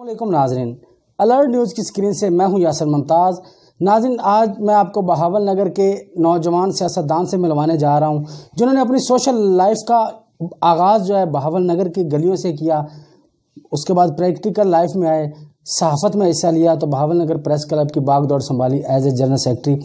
علیکم ناظرین، alert news کی اسکرین سے میں ہوں یاسر ممتاز۔ ناظرین، آج میں آپ کو بہاول نگر کے نوجوان سیاستدان سے ملوانے جا رہا ہوں جنہوں نے اپنی سوشل لائف کا آغاز جو ہے بہاول نگر کی گلیوں سے کیا، اس کے بعد پریکٹیکل لائف میں آئے، صحافت میں حصہ لیا تو بہاول نگر پریس کلب کی باغ دوڑ سنبھالی ایز اے جنرل سیکرٹری،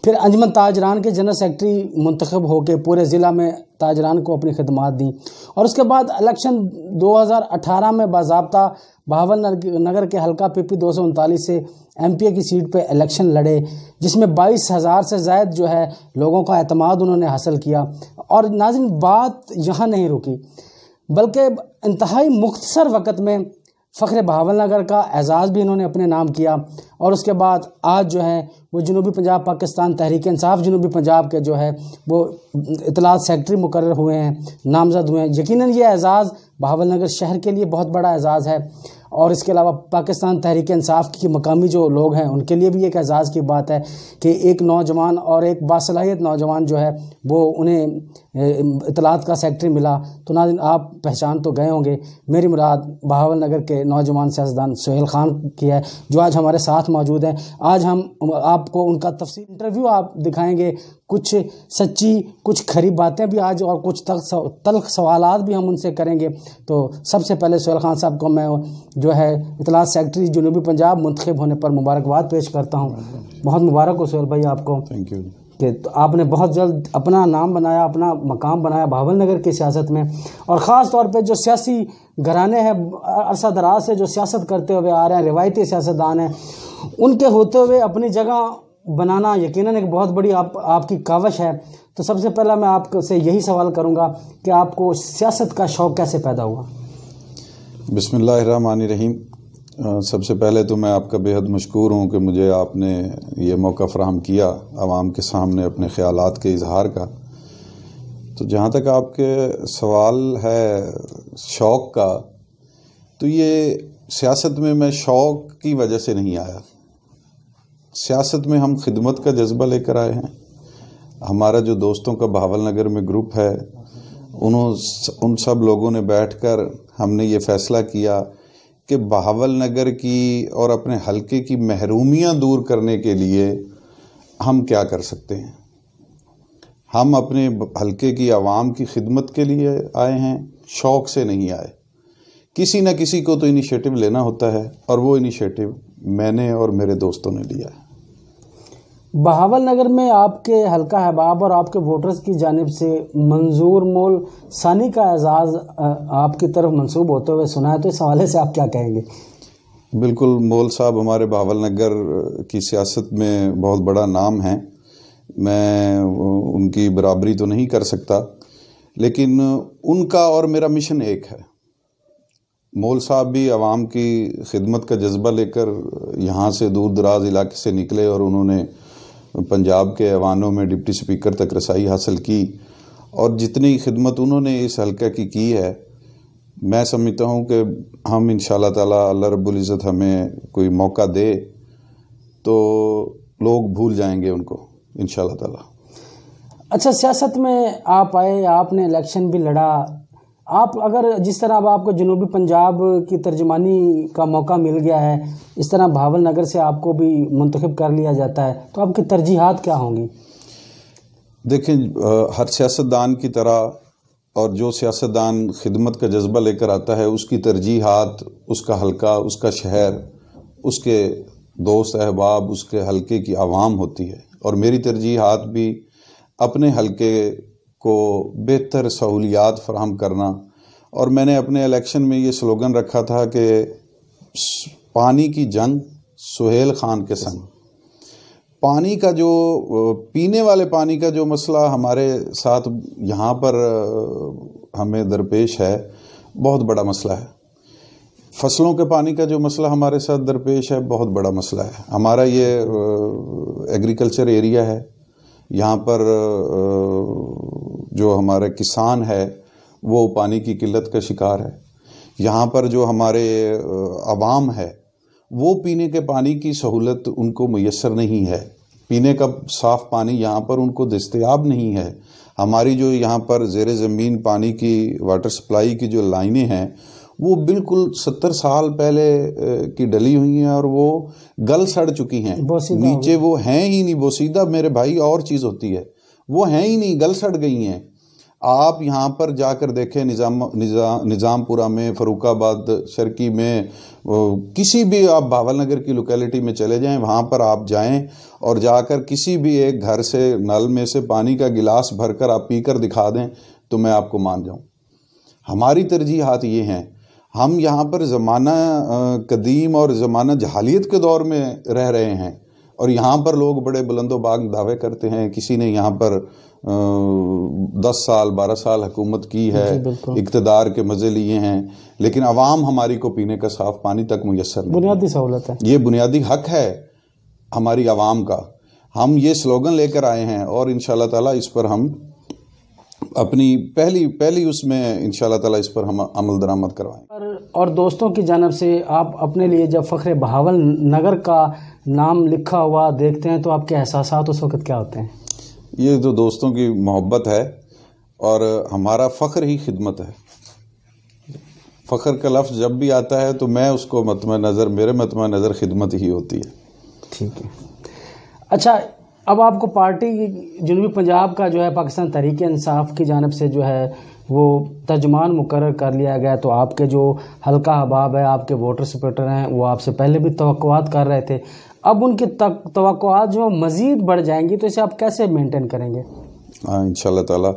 پھر انجمن تاجران کے جنرل سیکرٹری منتخب ہو کے پورے ضلع میں تاجران کو اپنی خدمات دیں، اور اس کے بعد الیکشن 2018 میں باضابطہ بہاول نگر کے حلقہ پی پی 239 سے ایم پی اے کی سیٹ پہ الیکشن لڑے، جس میں 22,000 سے زائد جو ہے لوگوں کا اعتماد انہوں نے حاصل کیا۔ اور ناظرین، بات یہاں نہیں رکی بلکہ انتہائی مختصر وقت میں فخر بہاول نگر کا اعزاز بھی انہوں نے اپنے نام کیا، اور اس کے بعد آج جو ہے وہ جنوبی پنجاب پاکستان تحریک انصاف جنوبی پنجاب کے جو ہے وہ اطلاعات سیکرٹری مقرر ہوئے ہیں، نامزد ہوئے ہیں۔ یقیناً یہ اعزاز بہاول نگر شہر کے لیے بہت بڑا اعزاز ہے، اور اس کے علاوہ پاکستان تحریک انصاف کی مقامی جو لوگ ہیں ان کے لیے بھی ایک اعزاز کی بات ہے کہ ایک نوجوان اور ایک باصلاحیت نوجوان جو ہے وہ انہیں اطلاعات کا سیکرٹری ملا۔ تو ناظرین، آپ پہچان تو گئے ہوں گے، میری مراد بہاول نگر کے نوجوان سیاستدان سہیل خان کی ہے جو آج ہمارے ساتھ موجود ہیں۔ آج ہم آپ کو ان کا تفصیل انٹرویو آپ دکھائیں گے، کچھ سچی کچھ کھری باتیں بھی آج اور کچھ تلخ سوالات بھی ہم ان سے کریں گے۔ تو سب سے پہلے سہیل خان صاحب کو میں جو ہے اطلاعات سیکرٹری جنوبی پنجاب منتخب ہونے پر مبارکباد پیش کرتا ہوں۔ بہت مبارک ہو سہیل بھائی آپ کو، تھینک یو کہ آپ نے بہت جلد اپنا نام بنایا، اپنا مقام بنایا بہاول نگر کی سیاست میں، اور خاص طور پہ جو سیاسی گھرانے ہیں عرصہ دراز سے جو سیاست کرتے ہوئے آ رہے ہیں، روایتی سیاستدان ہیں، ان کے ہوتے ہوئے اپنی جگہ بنانا یقیناً ایک بہت بڑی آپ کی کاوش ہے۔ تو سب سے پہلا میں آپ سے یہی سوال کروں گا کہ آپ کو سیاست کا شوق کیسے پیدا ہوا؟ بسم اللہ الرحمن الرحیم۔ سب سے پہلے تو میں آپ کا بے حد مشکور ہوں کہ مجھے آپ نے یہ موقع فراہم کیا عوام کے سامنے اپنے خیالات کے اظہار کا۔ تو جہاں تک آپ کے سوال ہے شوق کا، تو یہ سیاست میں شوق کی وجہ سے نہیں آیا۔ سیاست میں ہم خدمت کا جذبہ لے کر آئے ہیں۔ ہمارا جو دوستوں کا بہاول نگر میں گروپ ہے، ان سب لوگوں نے بیٹھ کر ہم نے یہ فیصلہ کیا کہ بہاول نگر کی اور اپنے حلقے کی محرومیاں دور کرنے کے لیے ہم کیا کر سکتے ہیں۔ ہم اپنے حلقے کی عوام کی خدمت کے لیے آئے ہیں، شوق سے نہیں آئے۔ کسی نہ کسی کو تو انیشیٹو لینا ہوتا ہے، اور وہ انیشیٹو میں نے اور میرے دوستوں نے لیا ہے۔ بہاول نگر میں آپ کے حلقہ احباب اور آپ کے ووٹرز کی جانب سے منظور مول ثانی کا اعزاز آپ کی طرف منسوب ہوتے ہوئے سنا ہے، تو اس حوالے سے آپ کیا کہیں گے؟ بالکل، مول صاحب ہمارے بہاول نگر کی سیاست میں بہت بڑا نام ہے۔ میں ان کی برابری تو نہیں کر سکتا، لیکن ان کا اور میرا مشن ایک ہے۔ مول صاحب بھی عوام کی خدمت کا جذبہ لے کر یہاں سے دور دراز علاقے سے نکلے، اور انہوں نے پنجاب کے ایوانوں میں ڈپٹی اسپیکر تک رسائی حاصل کی، اور جتنی خدمت انہوں نے اس حلقہ کی ہے، میں سمجھتا ہوں کہ ہم انشاءاللہ تعالی اللہ رب العزت ہمیں کوئی موقع دے تو لوگ بھول جائیں گے ان کو انشاءاللہ تعالی۔ اچھا، سیاست میں آپ آئے، آپ نے الیکشن بھی لڑا، آپ اگر جس طرح اب آپ کو جنوبی پنجاب کی ترجمانی کا موقع مل گیا ہے، اس طرح بہاول نگر سے آپ کو بھی منتخب کر لیا جاتا ہے، تو آپ کی ترجیحات کیا ہوں گی؟ دیکھیں، ہر سیاستدان کی طرح، اور جو سیاستدان خدمت کا جذبہ لے کر آتا ہے، اس کی ترجیحات اس کا حلقہ، اس کا شہر، اس کے دوست احباب، اس کے حلقے کی عوام ہوتی ہے، اور میری ترجیحات بھی اپنے حلقے کو بہتر سہولیات فراہم کرنا۔ اور میں نے اپنے الیکشن میں یہ سلوگن رکھا تھا کہ پانی کی جنگ سہیل خان کے سنگ۔ پانی کا جو پینے والے پانی کا جو مسئلہ ہمارے ساتھ یہاں پر ہمیں درپیش ہے، بہت بڑا مسئلہ ہے۔ فصلوں کے پانی کا جو مسئلہ ہمارے ساتھ درپیش ہے، بہت بڑا مسئلہ ہے۔ ہمارا یہ ایگریکلچر ایریا ہے، یہاں پر جو ہمارے کسان ہے وہ پانی کی قلت کا شکار ہے۔ یہاں پر جو ہمارے عوام ہے وہ پینے کے پانی کی سہولت ان کو میسر نہیں ہے، پینے کا صاف پانی یہاں پر ان کو دستیاب نہیں ہے۔ ہماری جو یہاں پر زیر زمین پانی کی واٹر سپلائی کی جو لائنیں ہیں وہ بالکل 70 سال پہلے کی ڈلی ہوئی ہیں اور وہ گل سڑ چکی ہیں، نیچے وہ ہیں ہی نہیں، بوسیدہ میرے بھائی اور چیز ہوتی ہے، وہ ہیں ہی نہیں، گل سڑ گئی ہیں۔ آپ یہاں پر جا کر دیکھیں، نظام پورہ میں، فاروق آباد شرکی میں، کسی بھی آپ بھاول نگر کی لوکیلٹی میں چلے جائیں، وہاں پر آپ جائیں اور جا کر کسی بھی ایک گھر سے نل میں سے پانی کا گلاس بھر کر آپ پی کر دکھا دیں تو میں آپ کو مان جاؤں۔ ہماری ترجیحات یہ ہیں، ہم یہاں پر زمانہ قدیم اور زمانہ جہالیت کے دور میں رہ رہے ہیں، اور یہاں پر لوگ بڑے بلند و باغ دعوے کرتے ہیں، کسی نے یہاں پر 10 سال 12 سال حکومت کی ہے، اقتدار کے مزے لیے ہیں، لیکن عوام ہماری کو پینے کا صاف پانی تک میسر نہیں۔ بنیادی سہولت ہے، یہ بنیادی حق ہے ہماری عوام کا۔ ہم یہ سلوگن لے کر آئے ہیں اور انشاءاللہ تعالیٰ اس پر ہم اپنی پہلی اس میں انشاءاللہ تعالیٰ اس پر ہم عمل درآمد کروائیں۔ اور دوستوں کی جانب سے آپ اپنے لیے جب فخر بہاول نگر کا نام لکھا ہوا دیکھتے ہیں تو آپ کے احساسات اس وقت کیا ہوتے ہیں؟ یہ جو دوستوں کی محبت ہے، اور ہمارا فخر ہی خدمت ہے۔ فخر کا لفظ جب بھی آتا ہے تو میں اس کو میرے مطمع نظر خدمت ہی ہوتی ہے۔ ٹھیک ہے، اچھا، اب آپ کو پارٹی جنوبی پنجاب کا جو ہے پاکستان تحریک انصاف کی جانب سے جو ہے وہ ترجمان مقرر کر لیا گیا، تو آپ کے جو حلقہ احباب ہے، آپ کے ووٹر سپورٹر ہیں، وہ آپ سے پہلے بھی توقعات کر رہے تھے، اب ان کی توقعات جو مزید بڑھ جائیں گی تو اسے آپ کیسے مینٹین کریں گے؟ انشاءاللہ تعالیٰ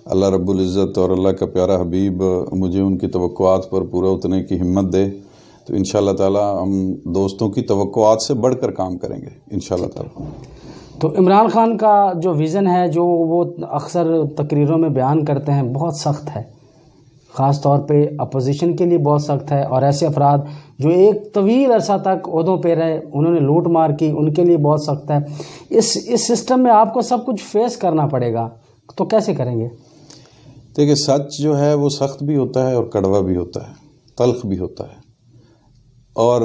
اللہ رب العزت اور اللہ کا پیارا حبیب مجھے ان کی توقعات پر پورا اترنے کی ہمت دے تو انشاءاللہ تعالیٰ ہم دوستوں کی توقعات سے بڑھ کر کام کریں گے انشاءاللہ تعالیٰ۔ تو عمران خان کا جو ویژن ہے، جو وہ اکثر تقریروں میں بیان کرتے ہیں، بہت سخت ہے، خاص طور پہ اپوزیشن کے لیے بہت سخت ہے، اور ایسے افراد جو ایک طویل عرصہ تک عہدوں پہ رہے، انہوں نے لوٹ مار کی، ان کے لیے بہت سخت ہے۔ اس سسٹم میں آپ کو سب کچھ فیس کرنا پڑے گا، تو کیسے کریں گے؟ دیکھیں، سچ جو ہے وہ سخت بھی ہوتا ہے اور کڑوا بھی ہوتا ہے، تلخ بھی ہوتا ہے، اور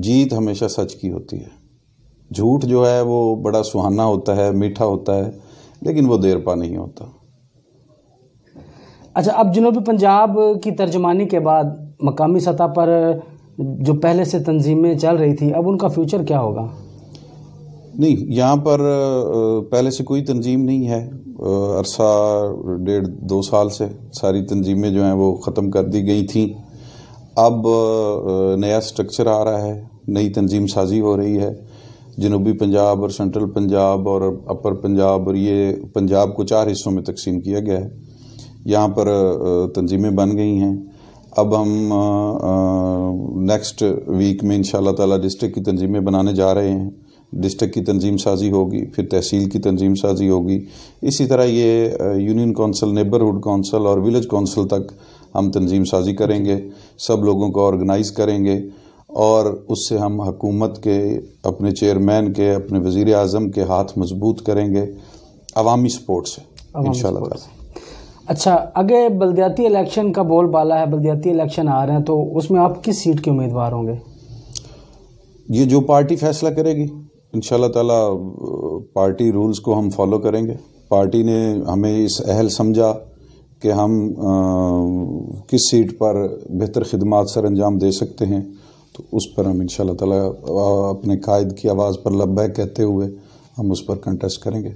جیت ہمیشہ سچ کی ہوتی ہے۔ جھوٹ جو ہے وہ بڑا سہانا ہوتا ہے، میٹھا ہوتا ہے، لیکن وہ دیر پا نہیں ہوتا۔ اچھا، اب جنوبی پنجاب کی ترجمانی کے بعد مقامی سطح پر جو پہلے سے تنظیمیں چل رہی تھی، اب ان کا فیوچر کیا ہوگا؟ نہیں، یہاں پر پہلے سے کوئی تنظیم نہیں ہے، عرصہ 1.5-2 سال سے ساری تنظیمیں جو ہیں وہ ختم کر دی گئی تھیں۔ اب نیا سٹرکچر آ رہا ہے، نئی تنظیم سازی ہو رہی ہے۔ جنوبی پنجاب اور سینٹرل پنجاب اور اپر پنجاب، اور یہ پنجاب کو 4 حصوں میں تقسیم کیا گیا ہے۔ یہاں پر تنظیمیں بن گئی ہیں۔ اب ہم نیکسٹ ویک میں انشاءاللہ تعالیٰ ڈسٹرکٹ کی تنظیمیں بنانے جا رہے ہیں۔ ڈسٹرکٹ کی تنظیم سازی ہوگی، پھر تحصیل کی تنظیم سازی ہوگی، اسی طرح یہ یونین کونسل، نیبرہڈ کونسل اور ولیج کونسل تک ہم تنظیم سازی کریں گے، سب لوگوں کو آرگنائز کریں گے، اور اس سے ہم حکومت کے، اپنے چیئرمین کے، اپنے وزیر اعظم کے ہاتھ مضبوط کریں گے عوامی سپورٹ سے انشاءاللہ تعالیٰ۔ اچھا، آگے بلدیاتی الیکشن کا بول بالا ہے، بلدیاتی الیکشن آ رہے ہیں، تو اس میں آپ کس سیٹ کے امیدوار ہوں گے؟ یہ جو پارٹی فیصلہ کرے گی انشاءاللہ تعالیٰ، پارٹی رولز کو ہم فالو کریں گے۔ پارٹی نے ہمیں اس اہل سمجھا کہ ہم کس سیٹ پر بہتر خدمات سر انجام دے سکتے ہیں، تو اس پر ہم انشاءاللہ تعالیٰ اپنے قائد کی آواز پر لبیک کہتے ہوئے ہم اس پر کنٹیسٹ کریں گے۔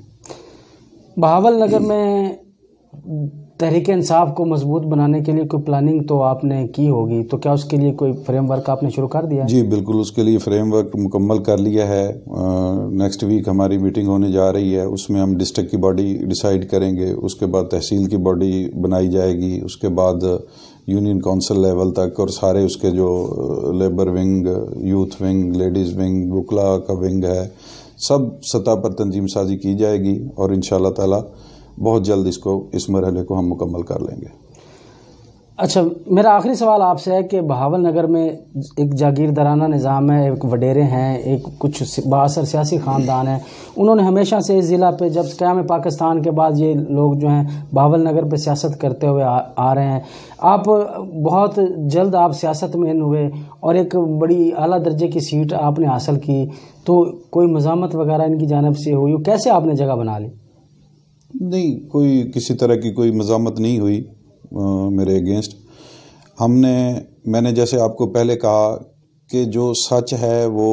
بہاول نگر میں تحریک انصاف کو مضبوط بنانے کے لیے کوئی پلاننگ تو آپ نے کی ہوگی، تو کیا اس کے لیے کوئی فریم ورک آپ نے شروع کر دیا ہے؟ جی بالکل، اس کے لیے فریم ورک مکمل کر لیا ہے۔ نیکسٹ ویک ہماری میٹنگ ہونے جا رہی ہے، اس میں ہم ڈسٹرکٹ کی باڈی ڈیسائیڈ کریں گے، اس کے بعد تحصیل کی باڈی بنائی جائے گی، اس کے بعد یونین کونسل لیول تک، اور سارے اس کے جو labour wing, youth wing, ladies wing, وکلا کا ونگ ہے، سب سطح پر تنظیم سازی کی جائے گی، اور انشاءاللہ تعالیٰ بہت جلد اس مرحلے کو ہم مکمل کر لیں گے۔ اچھا، میرا آخری سوال آپ سے ہے کہ بہاول نگر میں ایک جاگیردارانہ نظام ہے، ایک وڈیرے ہیں، ایک کچھ بااثر سیاسی خاندان ہیں، انہوں نے ہمیشہ سے اس ضلع پہ، جب قیام پاکستان کے بعد یہ لوگ جو ہیں بہاول نگر پہ سیاست کرتے ہوئے آ رہے ہیں۔ آپ بہت جلد آپ سیاست میں ہوئے اور ایک بڑی اعلیٰ درجے کی سیٹ آپ نے حاصل کی، تو کوئی مزاحمت وغیرہ ان کی جانب سے ہوئی؟ کیسے آپ نے جگہ بنا لی؟ نہیں، کوئی کسی طرح کی کوئی مزاحمت نہیں ہوئی میرے اگینسٹ۔ میں نے جیسے آپ کو پہلے کہا کہ جو سچ ہے وہ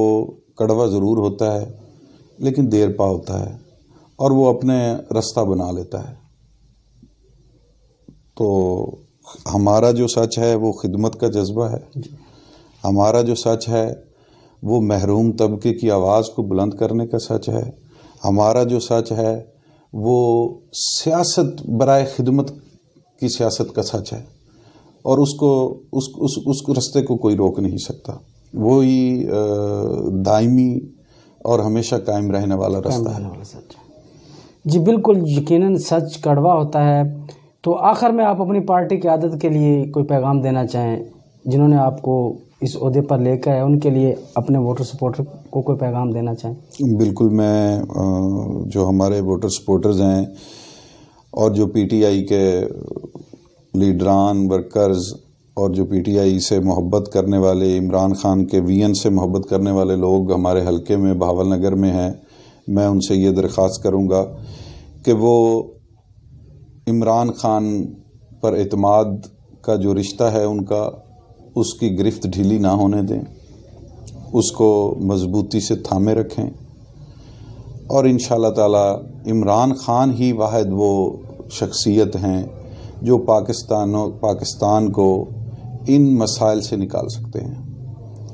کڑوا ضرور ہوتا ہے لیکن دیر پا ہوتا ہے اور وہ اپنے رستہ بنا لیتا ہے. تو ہمارا جو سچ ہے وہ خدمت کا جذبہ ہے. ہمارا جو سچ ہے وہ محروم طبقے کی آواز کو بلند کرنے کا سچ ہے. ہمارا جو سچ ہے وہ سیاست برائے خدمت کی سیاست کا سچ ہے اور اس رستے کو کوئی روک نہیں سکتا. وہی دائمی اور ہمیشہ قائم رہنے والا رستہ ہے. جی بالکل، یقیناً سچ کڑوا ہوتا ہے. تو آخر میں آپ اپنی پارٹی کی قیادت کے لیے کوئی پیغام دینا چاہیں، جنہوں نے آپ کو اس عہدے پر لے کر ہے ان کے لیے اپنے ووٹر سپورٹر کو کوئی پیغام دینا چاہیں؟ بالکل، میں جو ہمارے ووٹر سپورٹرز ہیں اور جو پی ٹی آئی کے لیڈران ورکرز اور جو پی ٹی آئی سے محبت کرنے والے، عمران خان کے وی این سے محبت کرنے والے لوگ ہمارے حلقے میں بہاول نگر میں ہیں، میں ان سے یہ درخواست کروں گا کہ وہ عمران خان پر اعتماد کا جو رشتہ ہے ان کا، اس کی گرفت ڈھیلی نہ ہونے دیں، اس کو مضبوطی سے تھامے رکھیں اور انشاءاللہ تعالی عمران خان ہی واحد وہ شخصیت ہیں جو پاکستان کو ان مسائل سے نکال سکتے ہیں.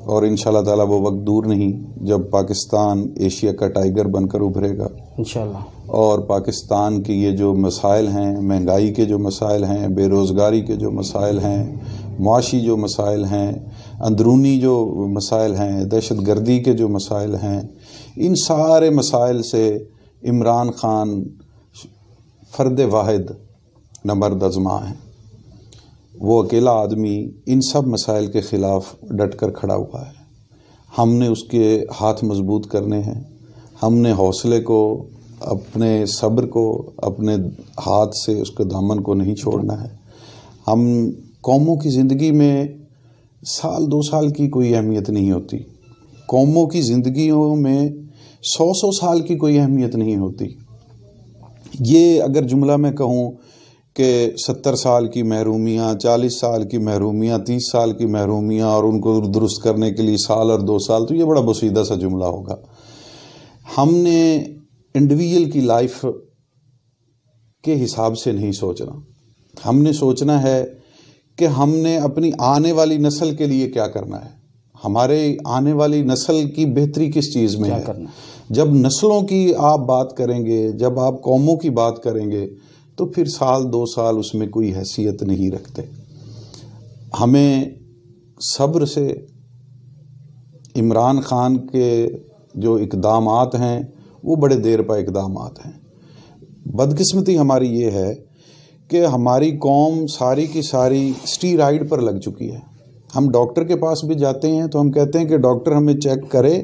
اور انشاءاللہ تعالی وہ وقت دور نہیں جب پاکستان ایشیا کا ٹائیگر بن کر ابھرے گا انشاءاللہ. اور پاکستان کی یہ جو مسائل ہیں، مہنگائی کے جو مسائل ہیں، بے روزگاری کے جو مسائل ہیں، معاشی جو مسائل ہیں، اندرونی جو مسائل ہیں، دہشت گردی کے جو مسائل ہیں، ان سارے مسائل سے عمران خان فرد واحد نبرد ازما ہیں. وہ اکیلا آدمی ان سب مسائل کے خلاف ڈٹ کر کھڑا ہوا ہے. ہم نے اس کے ہاتھ مضبوط کرنے ہیں. ہم نے حوصلے کو، اپنے صبر کو، اپنے ہاتھ سے اس کے دامن کو نہیں چھوڑنا ہے. ہم قوموں کی زندگی میں سال 2 سال کی کوئی اہمیت نہیں ہوتی. قوموں کی زندگیوں میں 100 سال کی کوئی اہمیت نہیں ہوتی. یہ اگر جملہ میں کہوں کہ 70 سال کی محرومیاں، 40 سال کی محرومیاں، 30 سال کی محرومیاں اور ان کو درست کرنے کے لیے سال اور 2 سال، تو یہ بڑا بسیدہ سا جملہ ہوگا. ہم نے انڈیویجول کی لائف کے حساب سے نہیں سوچنا. ہم نے سوچنا ہے کہ ہم نے اپنی آنے والی نسل کے لیے کیا کرنا ہے. ہمارے آنے والی نسل کی بہتری کس چیز میں ہے. جب نسلوں کی آپ بات کریں گے، جب آپ قوموں کی بات کریں گے، تو پھر سال 2 سال اس میں کوئی حیثیت نہیں رکھتے. ہمیں صبر سے عمران خان کے جو اقدامات ہیں وہ بڑے دیر پا اقدامات ہیں. بدقسمتی ہماری یہ ہے کہ ہماری قوم ساری کی ساری اسٹیرائڈ پر لگ چکی ہے. ہم ڈاکٹر کے پاس بھی جاتے ہیں تو ہم کہتے ہیں کہ ڈاکٹر ہمیں چیک کرے،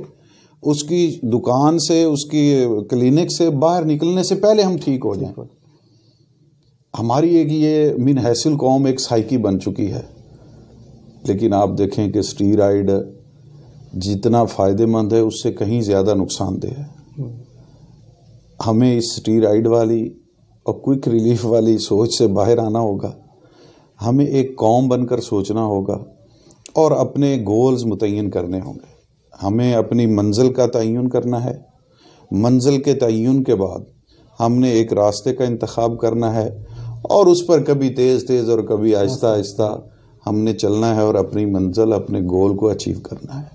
اس کی دکان سے، اس کی کلینک سے باہر نکلنے سے پہلے ہم ٹھیک ہو جائیں. ہماری ایک یہ من حیث القوم ایک سائیکی بن چکی ہے. لیکن آپ دیکھیں کہ اسٹیرائڈ جتنا فائدہ مند ہے اس سے کہیں زیادہ نقصان دہ ہے. ہمیں اس اسٹیرائڈ والی اور کوئک ریلیف والی سوچ سے باہر آنا ہوگا. ہمیں ایک قوم بن کر سوچنا ہوگا اور اپنے گولز متعین کرنے ہوں گے. ہمیں اپنی منزل کا تعین کرنا ہے. منزل کے تعین کے بعد ہم نے ایک راستے کا انتخاب کرنا ہے اور اس پر کبھی تیز تیز اور کبھی آہستہ آہستہ ہم نے چلنا ہے اور اپنی منزل، اپنے گول کو اچیو کرنا ہے.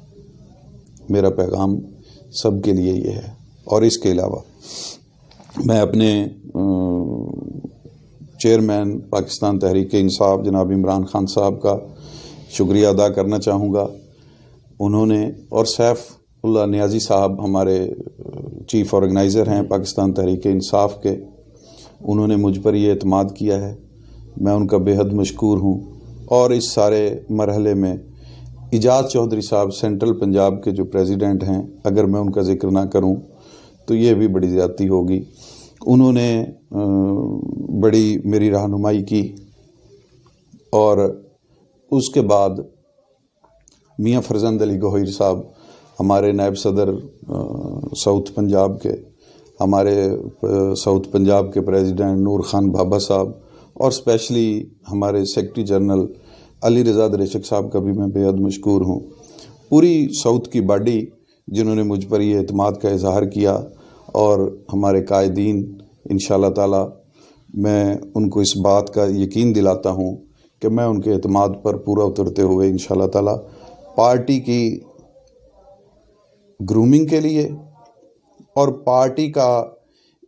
میرا پیغام سب کے لیے یہ ہے. اور اس کے علاوہ میں اپنے چیئرمین پاکستان تحریک انصاف جناب عمران خان صاحب کا شکریہ ادا کرنا چاہوں گا. انہوں نے، اور سیف اللہ نیازی صاحب ہمارے چیف آرگنائزر ہیں پاکستان تحریک انصاف کے، انہوں نے مجھ پر یہ اعتماد کیا ہے. میں ان کا بے حد مشکور ہوں. اور اس سارے مرحلے میں اجاز چودھری صاحب سینٹرل پنجاب کے جو پریزیڈنٹ ہیں، اگر میں ان کا ذکر نہ کروں تو یہ بھی بڑی زیادتی ہوگی. انہوں نے بڑی میری رہنمائی کی. اور اس کے بعد میاں فرزند علی گوہر صاحب ہمارے نائب صدر ساؤتھ پنجاب کے، ہمارے ساؤتھ پنجاب کے پریزیڈنٹ نور خان بابا صاحب، اور اسپیشلی ہمارے سیکرٹری جنرل علی رضا دریشک صاحب کا بھی میں بے حد مشکور ہوں، پوری ساؤتھ کی باڈی جنہوں نے مجھ پر یہ اعتماد کا اظہار کیا، اور ہمارے قائدین انشاءاللہ تعالی میں ان کو اس بات کا یقین دلاتا ہوں کہ میں ان کے اعتماد پر پورا اترتے ہوئے انشاءاللہ تعالی پارٹی کی گرومنگ کے لیے اور پارٹی کا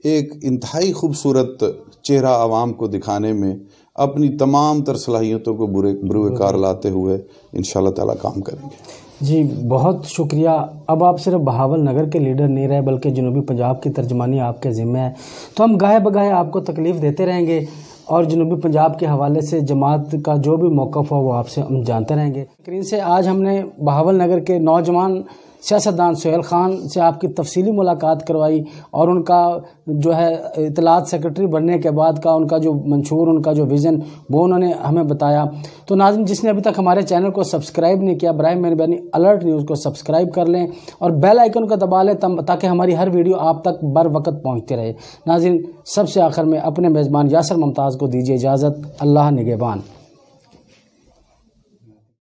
ایک انتہائی خوبصورت چہرہ عوام کو دکھانے میں اپنی تمام تر صلاحیتوں کو بروئے کار لاتے ہوئے انشاءاللہ تعالی کام کریں گے۔ جی بہت شکریہ۔ اب آپ صرف بہاول نگر کے لیڈر نہیں رہے بلکہ جنوبی پنجاب کی ترجمانی آپ کے ذمہ ہے، تو ہم گاہے بگاہے آپ کو تکلیف دیتے رہیں گے اور جنوبی پنجاب کے حوالے سے جماعت کا جو بھی موقف ہو وہ آپ سے ہم جانتے رہیں گے۔ اسکرین سے آج ہم نے بہاول نگر کے نوجوان سیاستدان سہیل خان سے آپ کی تفصیلی ملاقات کروائی، اور ان کا جو ہے اطلاعات سیکرٹری بننے کے بعد کا ان کا جو منشور، ان کا جو ویژن وہ انہوں نے ہمیں بتایا۔ تو ناظرین، جس نے ابھی تک ہمارے چینل کو سبسکرائب نہیں کیا، برائے مہربانی الرٹ نیوز کو سبسکرائب کر لیں اور بیل آئیکن کو دبا لیں تاکہ ہماری ہر ویڈیو آپ تک بر وقت پہنچتے رہے۔ ناظرین، سب سے آخر میں اپنے میزبان یاسر ممتاز کو دیجیے اجازت۔ اللہ نگہبان۔